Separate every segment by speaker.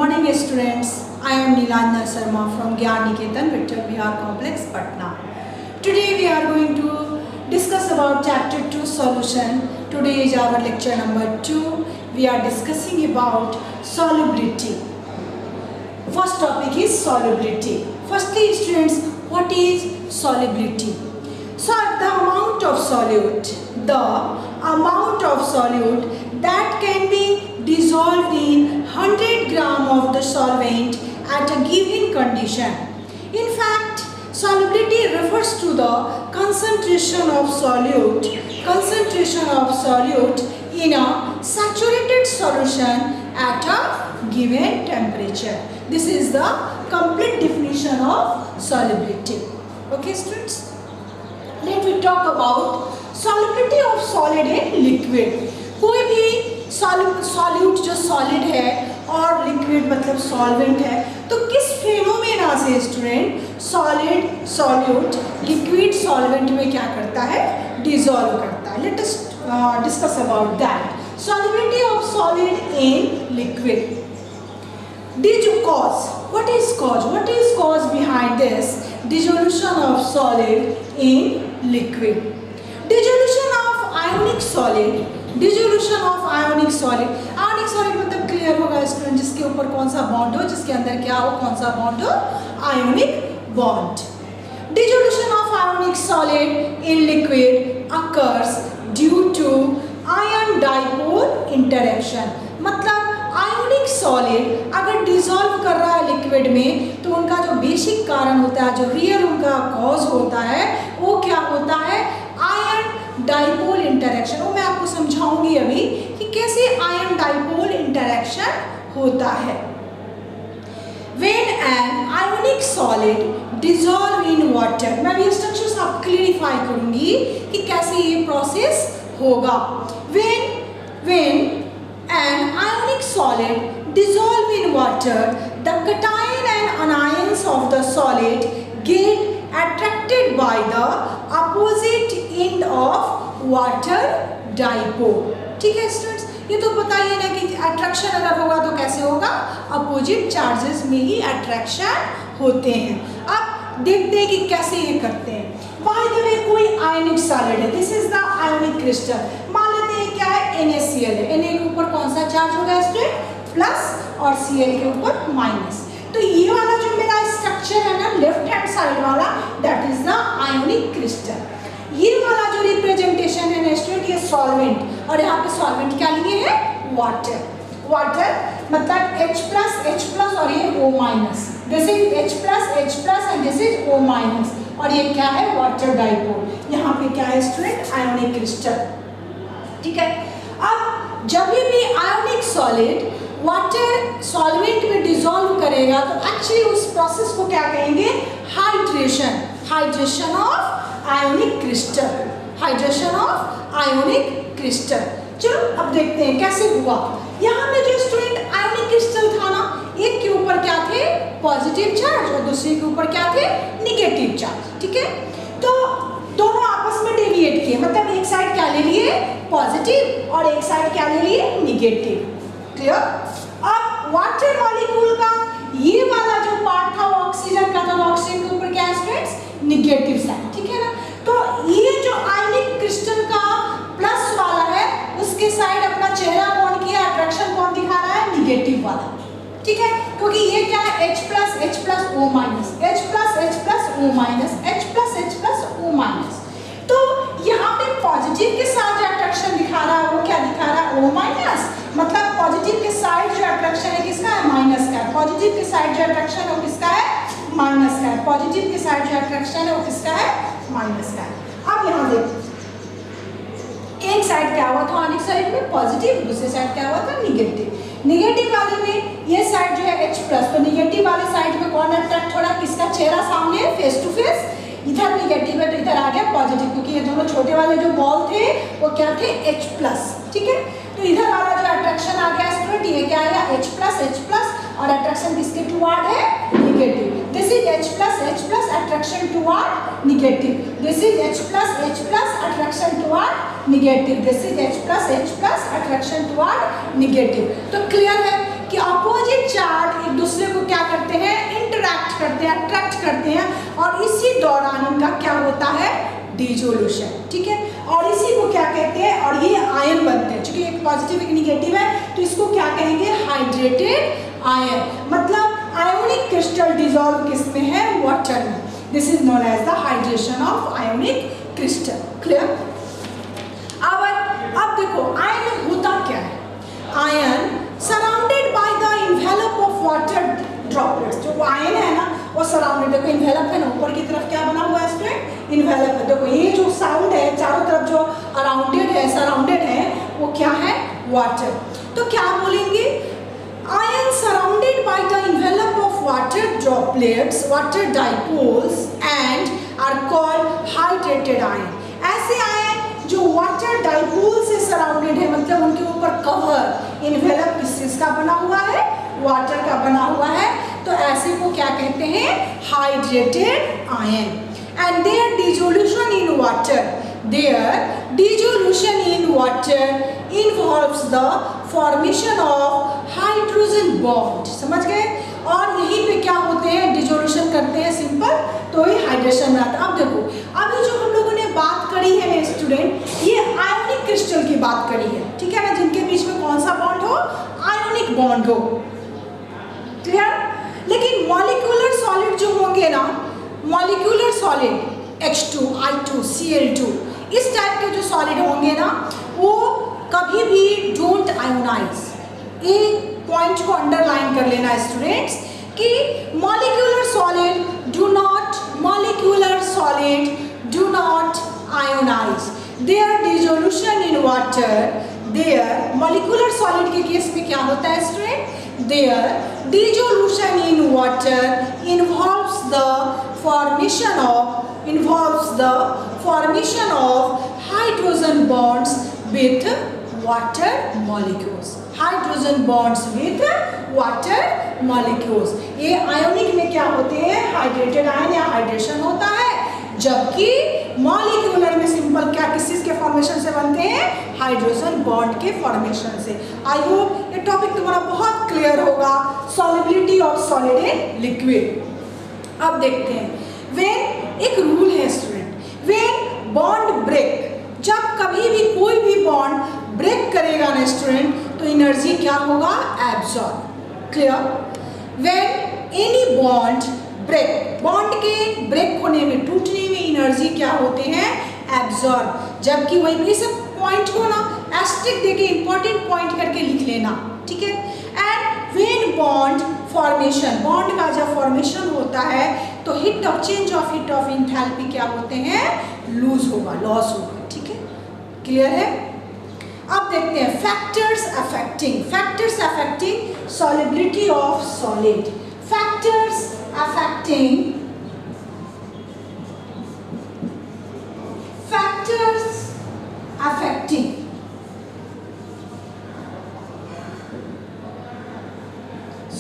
Speaker 1: morning students. I am Neelanja Sharma from Gyan Niketan Victor Bihar Complex, Patna. Today we are going to discuss about chapter 2 solution. Today is our lecture number 2. We are discussing about solubility. First topic is solubility. Firstly students, what is solubility? So the amount of solute that can be dissolved in 100 gram of the solvent at a given condition. In fact, solubility refers to the concentration of solute in a saturated solution at a given temperature. This is the complete definition of solubility. Okay students, let me talk about solubility of solid in liquid. कोई भी solute जो solid है और liquid मतलब solvent है, तो किस phenomena से student solid solute liquid solvent में क्या करता है, डिसॉल्व करता है. Let us discuss about that. Solubility of solid in liquid. What is cause behind this dissolution of solid in liquid? Dissolution of ionic solid. Ionic solid मतलब clear होगा student, जिसके ऊपर कौन सा बॉन्ड हो, जिसके अंदर क्या हो, कौन सा बॉन्ड हो, ionic bond. Dissolution of ionic solid in liquid occurs due to ion dipole interaction. मतलब आयोनिक सॉलिड अगर डिसॉल्व कर रहा है लिक्विड में, तो उनका जो बेसिक कारण होता है, जो रियल उनका कॉज होता है, वो क्या होता है, आयन डाइपोल इंटरेक्शन. वो मैं आपको समझाऊंगी अभी कि कैसे आयन डाइपोल इंटरेक्शन होता है. When an ionic solid dissolve in water, मैं भी स्ट्रक्चर्स आपको क्लियरिफाई करूंगी कि कैसे ये प्रोसेस होगा. When an ionic solid dissolve in water, the cation and anions of the solid get attracted by the opposite end of water dipole. ठीक है स्टूडेंट्स, ये तो बताइए ना कि अट्रैक्शन अगर होगा तो कैसे होगा, अपोजिट चार्जेस में ही अट्रैक्शन होते हैं. अब देखते हैं कि कैसे ये करते हैं. बाय द वे कोई आयनिक सॉलिड है, this is the ionic crystal. मान लेते हैं क्या है, NaCl है. Na के ऊपर कौन सा चार्ज होगा स्टूडेंट, प्लस, और Cl के ऊपर माइनस. तो ये वाला जो मेरा स्ट्रक्चर है ना, लेफ्ट हैंड साइड वाला, that is the ionic crystal. ये वाला जो रिप्रेजेंटेशन है ना स्टूडेंट, ये सॉल्वेंट, और यहाँ पे सॉल्वेंट क्या लिए है, वाटर मतलब H+ और ये O-. This is H+ and this is O-, और ये क्या है, वाटर डाइपोल. यहाँ पे क्या है स्टूडेंट, आयोनिक क्रिस्टल. ठीक है. अब जब भी आयोनिक सॉलिड वाटर सॉल्वेंट में डिसॉल्व करेगा, तो एक्चुअली उस प्रोसेस को क्या कहेंगे, हाइड्रेशन ऑफ आयोनिक क्रिस्टल. चलो अब देखते हैं कैसे हुआ. यहाँ पे जो स्टूडेंट आयोनिक क्रिस्टल था ना, एक के ऊपर क्या थे, पॉजिटिव चार्ज, और दूसरे के ऊपर क्या थे, निगेटिव चार्ज. ठीक है. तो दोनों आपस में डेविएट किए, मतलब एक साइड क्या ले लिए, पॉजिटिव, और एक साइड क्या ले लिए, निगेटिव. क्लियर. अब वाटर मॉलिक्यूल का ये वाला जो पार्ट था वो ऑक्सीजन का था, ऑक्सीजन के ऊपर क्या है स्टूडेंट्स, निगेटिव साइड. ठीक है ना. तो ये जो आयनिक क्रिस्टल का प्लस वाला है, उसके साइड अपना चेहरा कौन किया, अट्रैक्शन कौन दिखा रहा है, निगेटिव वाला. ठीक है. क्योंकि ये क्या है, H+O-, H+O-. तो यहाँ पे पॉजिटिव के साथ जो अट्रैक्शन दिखा रहा है, वो क्या दिखा रहा है, O-, मतलब पॉजिटिव के साइड जो अट्रैक्शन है किसका है, माइनस का है. पॉजिटिव के साइड जो अट्रैक्शन है वो किसका है, माइनस का है. पॉजिटिव के साइड जो अट्रैक्शन है वो किसका है, माइनस का है. अब यहाँ देखो, एक साइड क्या हुआ था आयनिक साइड में, पॉजिटिव, दूसरी साइड क्या हुआ था, निगेटिव वाले में ये साइड जो है H+, तो निगेटिव वाले साइड में कौन अट्रैक्ट हो रहा है, किसका चेहरा सामने है, फेस टू फेस. इधर निगेटिव है तो इधर आ गया पॉजिटिव, क्योंकि ये दोनों छोटे वाले जो बॉल थे वो क्या थे, H+. ठीक है. तो इधर वाला जो अट्रैक्शन आ गया स्टूडेंट, ये क्या आया, H+, और अट्रैक्शन किसके टुवर्ड है, negative. This is H+, attraction toward negative. This is H+, attraction toward negative. This is H+, attraction toward negative. तो क्लियर है कि अपोजिट चार्ज करते हैं, अट्रैक्ट करते हैं, और इसी दौरान इनका क्या होता है, डिसोल्यूशन, ठीक है। और इसी को क्या कहते हैं, और ये आयन बनते हैं, क्योंकि एक पॉजिटिव एक निगेटिव है, तो इसको क्या कहेंगे, हाइड्रेटेड आयन। मतलब आयोनिक क्रिस्टल डिसॉल्व किसमें है, वाटर में। This is known as the hydration of ionic crystal. Clear. अब देखो आयन में होता क्या है, ion surrounded by the envelope of water droplets. जो आयन है ना वो सराउंडेड, देखो इन्वेलप है ना, ऊपर की तरफ क्या बना हुआ है स्टूडेंट, इन्वेलप है। देखो ये जो साउंड है चारों तरफ जो अराउंडेड है, सराउंडेड है, वो क्या है, वाटर। तो क्या बोलेंगे, ion surrounded by the envelope of water droplets, water dipoles and are called hydrated ion. ऐसे आयन जो वाटर डाइपोल से सराउंडेड है, मतलब उनके ऊपर कवर, इन्वेलप किस चीज का बना हुआ है, वाटर का बना हुआ है, तो ऐसे को क्या कहते हैं, hydrated ion. And their dissolution in water, their dissolution in water involves the formation of hydrogen bond. समझ गए। और यहीं पे क्या होते हैं, डिसोल्यूशन करते हैं, सिंपल, तो ये हाइड्रेशन में आता है। अब देखो अभी जो हम लोगों ने बात करी है स्टूडेंट, ये आयोनिक क्रिस्टल की बात करी है, ठीक है ना, जिनके बीच में कौन सा बॉन्ड हो, आयोनिक बॉन्ड हो। क्लियर। लेकिन मॉलिक्यूलर सॉलिड जो होंगे ना, molecular solid H2, I2, Cl2, इस टाइप के जो सॉलिड होंगे ना, वो कभी भी डोंट आयोनाइज। एक पॉइंट को अंडरलाइन कर लेना स्टूडेंट्स कि molecular solid do not ionize, their dissolution in water, their molecular solid के केस में क्या होता है student, their dissolution in water involves the formation of hydrogen bonds with water molecules, hydrogen bonds with water molecules. ये ionic में क्या होते हैं, हाइड्रेटेड आयन या हाइड्रेशन होता है, जबकि मॉलिक्यूलर में सिंपल क्या किस चीज के फॉर्मेशन से बनते हैं, हाइड्रोजन बॉन्ड के फॉर्मेशन से। आई होप ये टॉपिक तुम्हारा बहुत क्लियर होगा, solubility of solid in liquid. अब देखते हैं, व्हेन एक रूल है स्टूडेंट, व्हेन बॉन्ड ब्रेक, जब कभी भी कोई भी बॉन्ड ब्रेक करेगा ना स्टूडेंट, तो एनर्जी क्या होगा, absorb. Clear. When any bond break, bond के ब्रेक होने में, टूटने में एनर्जी क्या होते हैं, एब्सॉर्ब। जबकि वही इस पॉइंट को ना एस्टेरिक देके इंपॉर्टेंट पॉइंट करके लिख लेना, ठीक है। And when bond formation, bond का जब फॉर्मेशन होता है तो hit of change of hit of enthalpy क्या होते हैं, लूज होगा, लॉस होगा, ठीक है। क्लियर है। अब देखते हैं factors affecting solubility of solid, factors affecting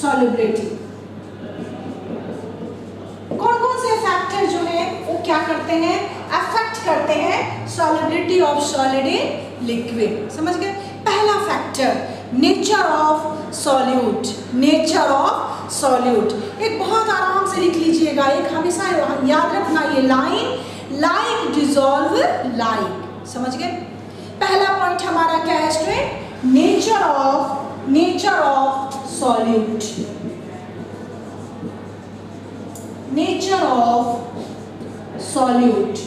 Speaker 1: solubility. कौन कौन से फैक्टर जो है वो क्या करते हैं, अफेक्ट करते हैं solubility of solid in liquid. समझ गए। पहला factor, nature of solute, nature of solute. एक बहुत आराम से लिख लीजिएगा, एक हमेशा याद रखना, ये लाइन लाइक डिसॉल्व लाइक। समझ गए। पहला पॉइंट हमारा क्या है student, nature of solute, nature of solute.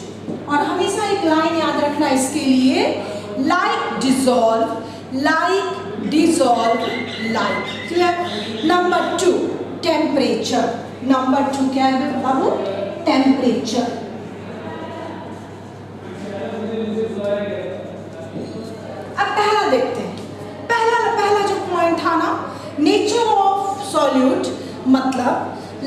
Speaker 1: और हमेशा एक लाइन याद रखना इसके लिए, like dissolve like. Clear. Number 2 temperature, number 2 क्या है बाबू, टेम्परेचर। अब पहला देखते हैं, पहला जो पॉइंट था ना, नेचर ऑफ सॉल्यूट मतलब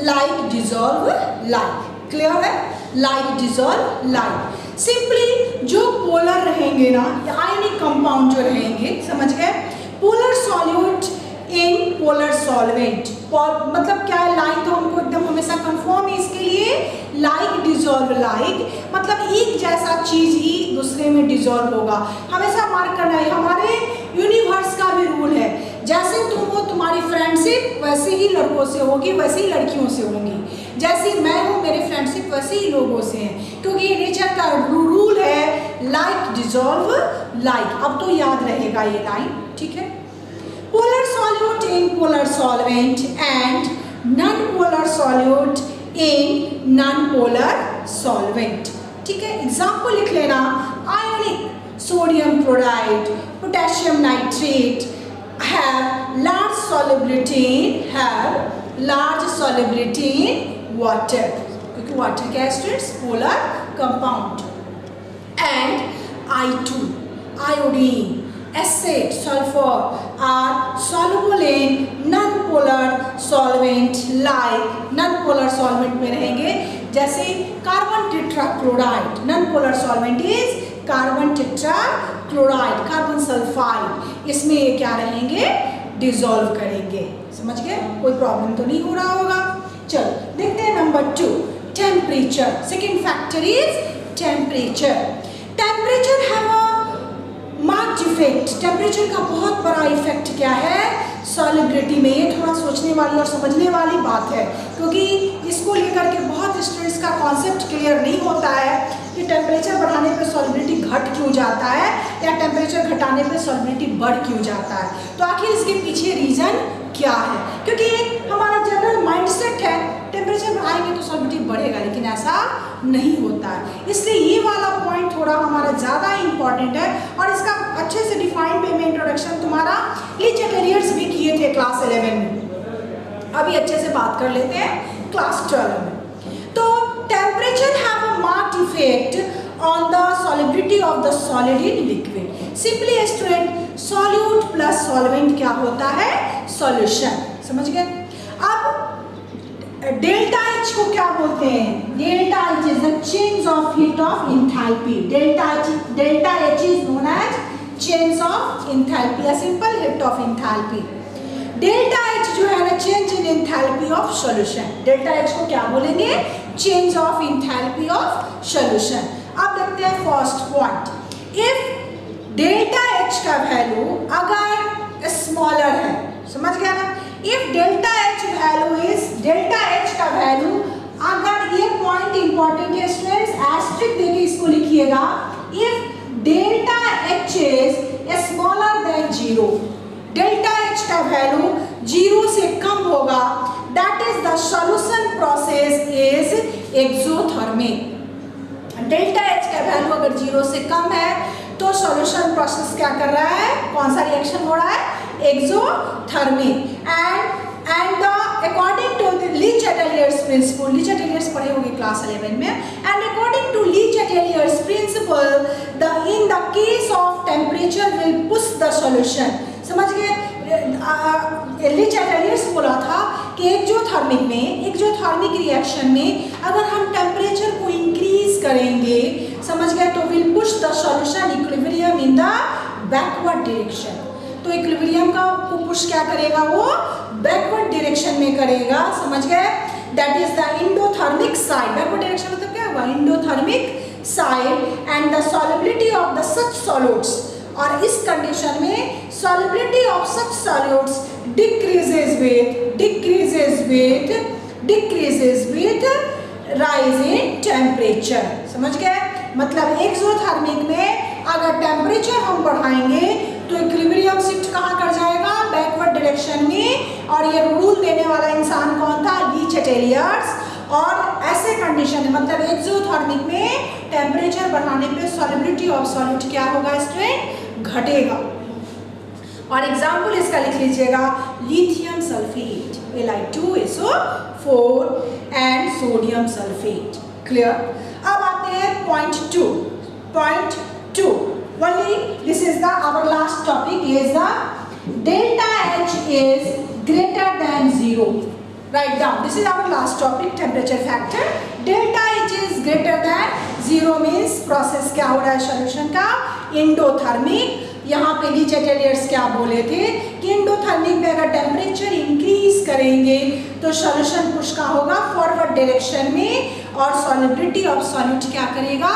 Speaker 1: लाइक डिसॉल्व लाइक। क्लियर है, लाइक डिसॉल्व लाइक। सिंपली जो पोलर रहेंगे ना, आयनिक कंपाउंड जो रहेंगे, समझ गए, polar solute in polar solvent. मतलब क्या है, लाइक तो हमको एकदम हमेशा कंफर्म है इसके लिए, लाइक डिसॉल्व लाइक, मतलब एक जैसा चीज ही दूसरे में डिसॉल्व होगा। हमेशा मार्क करना है, हमारे यूनिवर्स का भी रूल है, जैसे तुम हो, तुम्हारी फ्रेंडशिप वैसे ही लड़कों से होगी, वैसे ही लड़कियों से होंगी। जैसी मैं हूँ, मेरी फ्रेंडशिप वैसे ही लोगों से है, क्योंकि ये नेचर का रूल है, लाइक डिजॉल्व लाइक। अब तो याद रहेगा ये लाइन, ठीक है। Polar solute in polar solvent and non polar solute in non polar solvent, ठीक है। एग्जाम्पल लिख लेना, ionic sodium chloride, potassium nitrate have large solubility in water, क्योंकि water क्या है students, polar compound। and I2 iodine, acid, sulfur are soluble in non-polar solvent, like non-polar solvent में रहेंगे जैसे carbon tetrachloride, non-polar solvent is carbon tetrachloride, carbon sulphide, इसमें ये क्या रहेंगे, डिसॉल्व करेंगे। समझ गए, कोई प्रॉब्लम तो नहीं हो रहा होगा। चलो देखते हैं number 2, temperature. Second factor is temperature. Temperature have a marked effect. Temperature का बहुत बड़ा इफेक्ट क्या है, सॉलिबिलिटी में। ये थोड़ा सोचने वाली और समझने वाली बात है, क्योंकि इसको लेकर के बहुत स्टूडेंट्स का कॉन्सेप्ट क्लियर नहीं होता है कि टेम्परेचर बढ़ाने पे सॉलिबिलिटी घट क्यों जाता है या टेम्परेचर घटाने पे सॉलिबिलिटी बढ़ क्यों जाता है। तो आखिर इसके पीछे रीजन क्या है, क्योंकि हमारा जनरल माइंडसेट है टेम्परेचर बढ़ाएंगे तो सॉलिबिलिटी बढ़ेगा, लेकिन ऐसा नहीं होता है। इसलिए ये वाला पॉइंट थोड़ा हमारा ज़्यादा इंपॉर्टेंट है, और इसका अच्छे से डिफाइंड वे में इंट्रोडक्शन तुम्हारा लीच एटेलियर्स भी किए थे क्लास 11 में। अभी अच्छे से बात कर लेते हैं क्लास 12 में। तो temperature have a marked effect on the solubility of the solid in liquid. Simply student, solute plus solvent क्या होता है, सॉल्यूशन। समझ गए। अब डेल्टा एच को क्या बोलते हैं, delta H is the change of heat of enthalpy. Delta H is known as change of enthalpy, a simple heat of enthalpy. Delta H जो है ना, change in enthalpy of solution. Delta H को क्या बोलेंगे, change of enthalpy of solution. अब देखते हैं first point, if delta H का वैल्यू अगर स्मॉलर है, समझ गया ना, if delta H value is, delta H का वैल्यू, अगर ये पॉइंट इंपॉर्टेंट है स्टूडेंट्स, एस्ट्रिक देके इसको लिखिएगा, if delta H is smaller than 0, delta H का वैल्यू 0 से कम होगा, that is the solution process is exothermic. Delta H का वैल्यू अगर 0 से कम है तो सॉल्यूशन प्रोसेस क्या कर रहा है, कौन सा रिएक्शन हो रहा है, exothermic. And according to the Le Chatelier's principle, Le Chatelier's पढ़े होंगे क्लास 11 में, and according to Le Chatelier's principle in the case of temperature will push the solution. समझ गए, लीच एटेलियर्स बोला था कि एक्सोथर्मिक रिएक्शन में अगर हम टेम्परेचर को इंक्रीज करेंगे, समझ गए, तो will push the solution equilibrium in the backward direction. तो इक्विलिब्रियम का को पुश क्या करेगा, वो बैकवर्ड डायरेक्शन में करेगा। समझ गए, that is the endothermic side. Backward direction मतलब क्या हुआ, endothermic side. And the solubility of the such solutes, और इस कंडीशन में solubility of such solutes decreases with rise in temperature। समझ गए, मतलब एक्सोथर्मिक में अगर टेम्परेचर हम बढ़ाएंगे तो इक्विलिब्रियम शिफ्ट कहाँ कर जाएगा, बैकवर्ड डायरेक्शन में। और ये रूल देने वाला इंसान कौन था, लीच एटेलियर्स। और ऐसे कंडीशन है, मतलब एक्सोथर्मिक में टेम्परेचर बढ़ाने पे सॉल्युबिलिटी ऑफ सॉल्यूट क्या होगा स्टूडेंट, घटेगा। और एग्जाम्पल इसका लिख लीजिएगा, lithium sulphate Li2SO4 and sodium sulphate. Clear. अब आते हैं point 2। Point 2 only this is the our last topic is the delta H is greater than 0. Write down, this is our last topic, temperature factor. Delta H is greater than 0 means process क्या हो रहा है solution का, endothermic. यहाँ पे Leach एटेलियर्स क्या बोले थे कि एंडोथर्मिक में अगर टेम्परेचर इंक्रीज करेंगे तो सॉल्यूशन पुश का होगा फॉरवर्ड डायरेक्शन में, और सॉल्युबिलिटी ऑफ सॉल्यूट क्या करेगा,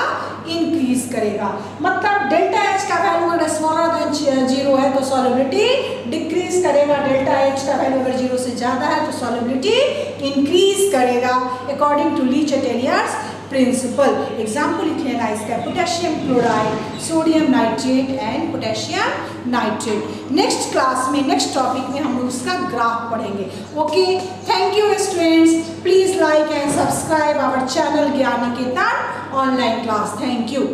Speaker 1: इंक्रीज करेगा। मतलब डेल्टा एच का वैल्यू अगर स्मॉलर देन 0 है तो सॉल्युबिलिटी डिक्रीज करेगा, डेल्टा एच का वैल्यू अगर 0 से ज़्यादा है तो सॉल्युबिलिटी इंक्रीज करेगा according to Le Chatelier's principle. Example लिख लेना इसका, potassium chloride, sodium nitrate and potassium nitrate. Next class में, नेक्स्ट टॉपिक में हम लोग इसका ग्राफ पढ़ेंगे। Okay, thank you students, please like and subscribe our channel Gyan Niketan online class. Thank you.